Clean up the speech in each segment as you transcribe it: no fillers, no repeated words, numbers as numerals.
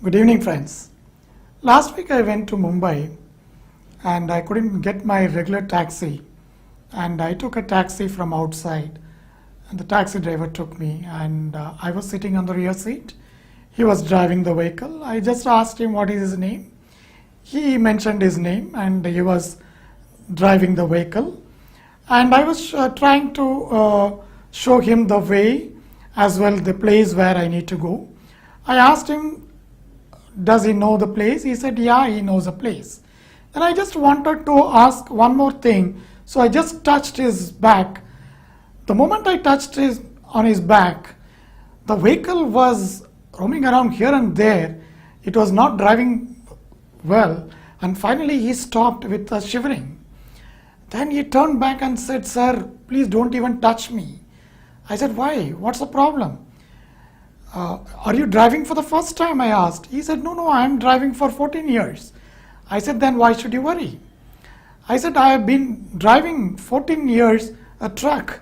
Good evening, friends. Last week I went to Mumbai and I couldn't get my regular taxi, and I took a taxi from outside, and the taxi driver took me, and I was sitting on the rear seat. He was driving the vehicle. I just asked him what is his name. He mentioned his name and he was driving the vehicle, and I was trying to show him the way as well the place where I need to go. I asked him, does he know the place? He said, yeah, he knows the place. Then I just wanted to ask one more thing, so I just touched his back. The moment I touched on his back, the vehicle was roaming around here and there. It was not driving well, and finally he stopped with a shivering. Then he turned back and said, sir, please don't even touch me. I said, why? What's the problem? Are you driving for the first time? I asked. He said, no, I am driving for 14 years. I said, then why should you worry? I said, I have been driving 14 years a truck.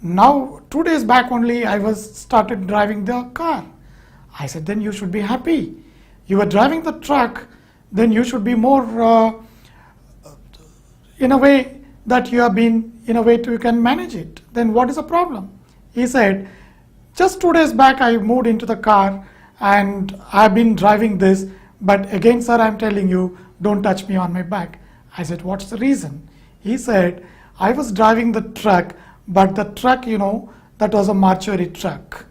Now, 2 days back only, I started driving the car. I said, then you should be happy. You were driving the truck, then you should be more in a way that you have been, in a way you can manage it. Then what is the problem? He said, just 2 days back I moved into the car and I've been driving this, but again, sir, I'm telling you, don't touch me on my back. I said, what's the reason? He said, I was driving the truck, but the truck, that was a mortuary truck.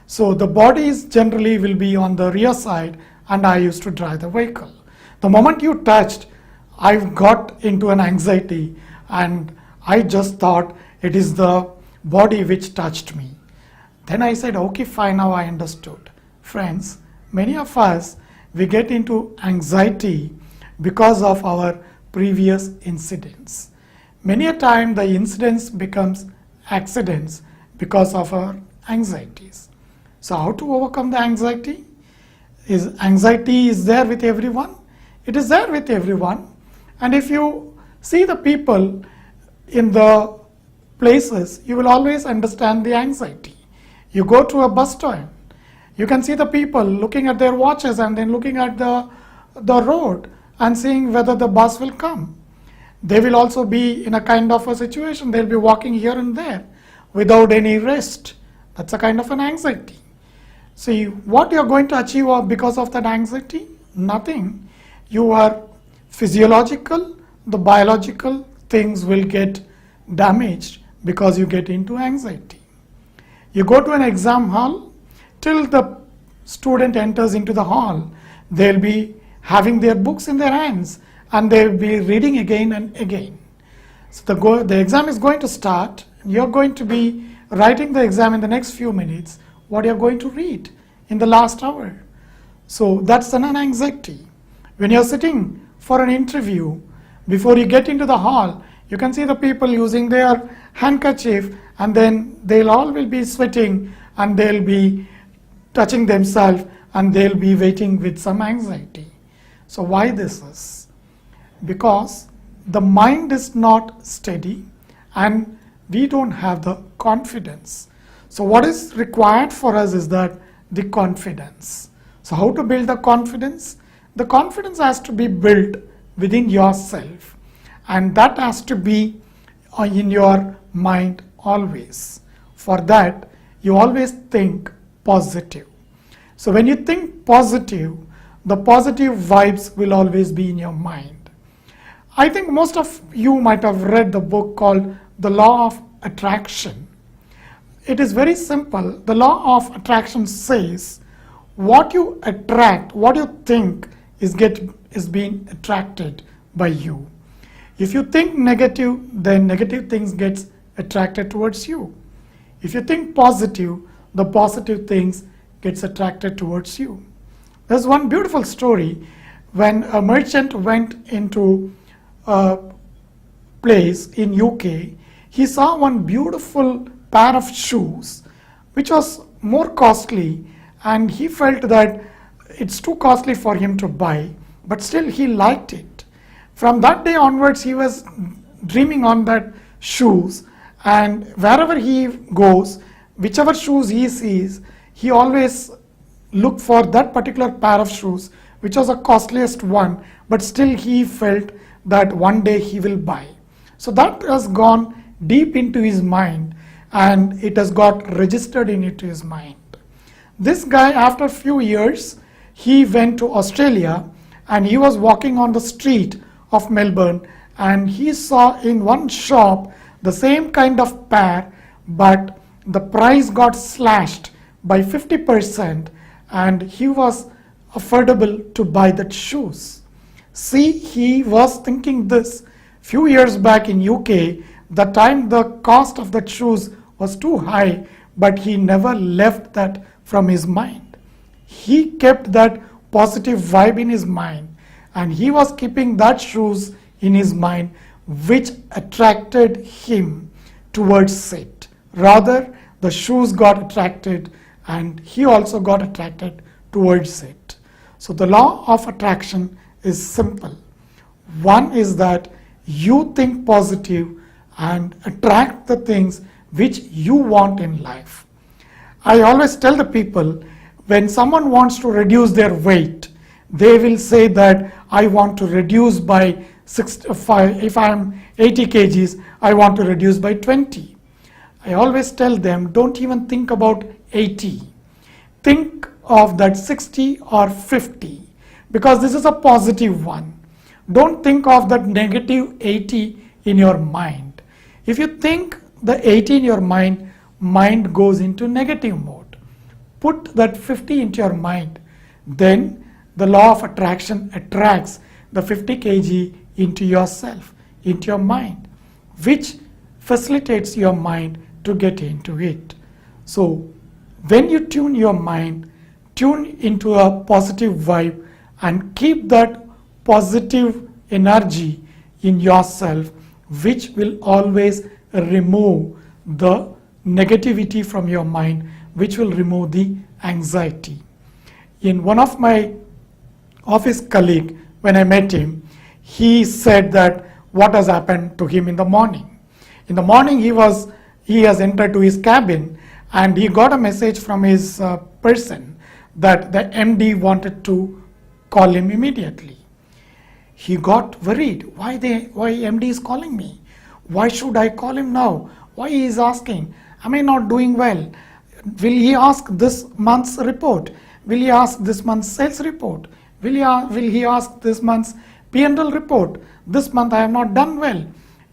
So the bodies generally will be on the rear side, and I used to drive the vehicle. The moment you touched, I got into an anxiety, and I just thought it is the body which touched me. Then I said, okay, fine, now I understood. Friends, many of us, we get into anxiety because of our previous incidents. Many a time the incidents becomes accidents because of our anxieties. So how to overcome the anxiety? Anxiety is there with everyone? It is there with everyone. And if you see the people in the places, you will always understand the anxiety. You go to a bus stop, you can see the people looking at their watches and then looking at the road and seeing whether the bus will come. They will also be in a kind of a situation, they'll be walking here and there without any rest. That's a kind of an anxiety. See, what you're going to achieve because of that anxiety? Nothing. You are physiological, the biological things will get damaged because you get into anxiety. You go to an exam hall, till the student enters into the hall, they'll be having their books in their hands and they'll be reading again and again. So the exam is going to start. You're going to be writing the exam in the next few minutes, what you're going to read in the last hour. So that's an anxiety. When you're sitting for an interview, before you get into the hall, you can see the people using their handkerchief, and then they'll all will be sweating and they'll be touching themselves and they'll be waiting with some anxiety. So why this is? Because the mind is not steady and we don't have the confidence. So what is required for us is that the confidence. So how to build the confidence? The confidence has to be built within yourself, and that has to be in your mind always. For that, you always think positive. So when you think positive, the positive vibes will always be in your mind. I think most of you might have read the book called The Law of Attraction. It is very simple. The law of attraction says what you attract, what you think is being attracted by you. If you think negative, then negative things gets attracted towards you. If you think positive, the positive things gets attracted towards you. There's one beautiful story when a merchant went into a place in UK. He saw one beautiful pair of shoes which was more costly, and he felt that it's too costly for him to buy, but still he liked it. From that day onwards, he was dreaming on that shoes, and wherever he goes, whichever shoes he sees, he always look for that particular pair of shoes, which was the costliest one, but still he felt that one day he will buy. So that has gone deep into his mind, and it has got registered into his mind. This guy, after a few years, he went to Australia, and he was walking on the street of Melbourne, and he saw in one shop the same kind of pair, but the price got slashed by 50%, and he was affordable to buy that shoes. See, he was thinking this few years back in UK, the time the cost of that shoes was too high, but he never left that from his mind. He kept that positive vibe in his mind, and he was keeping that shoes in his mind, which attracted him towards it. Rather, the shoes got attracted, and he also got attracted towards it. So the law of attraction is simple. One is that you think positive and attract the things which you want in life. I always tell the people, when someone wants to reduce their weight, they will say that I want to reduce by 65, if I am 80 kgs, I want to reduce by 20. I always tell them, don't even think about 80. Think of that 60 or 50, because this is a positive one. Don't think of that negative 80 in your mind. If you think the 80 in your mind, mind goes into negative mode. Put that 50 into your mind, then the law of attraction attracts the 50 kg into yourself, into your mind, which facilitates your mind to get into it. So when you tune your mind, tune into a positive vibe and keep that positive energy in yourself, which will always remove the negativity from your mind, which will remove the anxiety. In one of my office colleague, when I met him, he said that what has happened to him in the morning. In the morning, he has entered to his cabin, and he got a message from his person that the MD wanted to call him immediately. He got worried. Why MD is calling me? Why should I call him now? Why he is asking? Am I not doing well? Will he ask this month's report? Will he ask this month's sales report? Will he ask this month's P&L report? This month I have not done well.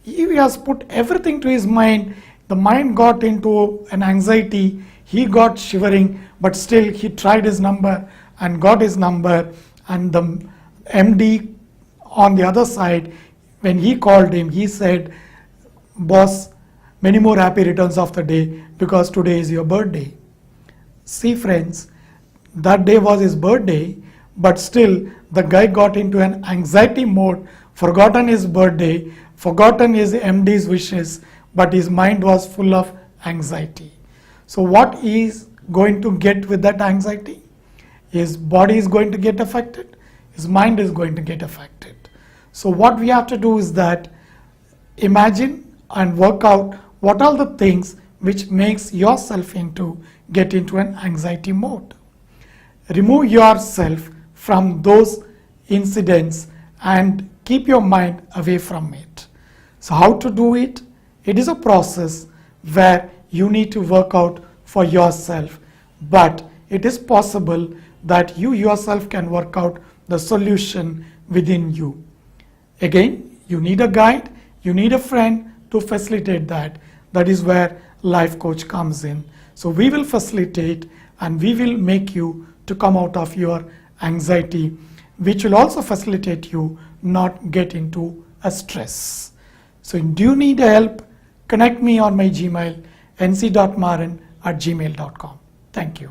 He has put everything to his mind. The mind got into an anxiety. He got shivering, but still he tried his number and got his number. And the MD on the other side, when he called him, he said, boss, many more happy returns of the day, because today is your birthday. See friends, that day was his birthday, but still the guy got into an anxiety mode, forgotten his birthday, forgotten his MD's wishes, but his mind was full of anxiety. So what he is going to get with that anxiety? His body is going to get affected, his mind is going to get affected. So what we have to do is that imagine and work out what are the things which makes yourself get into an anxiety mode. Remove yourself from those incidents and keep your mind away from it. So how to do it? It is a process where you need to work out for yourself, but it is possible that you yourself can work out the solution within you. Again, you need a guide, you need a friend to facilitate that. That is where life coach comes in. So we will facilitate and we will make you to come out of your anxiety, which will also facilitate you not get into a stress. So do you need help? Connect me on my Gmail, nc.maran@gmail.com. Thank you.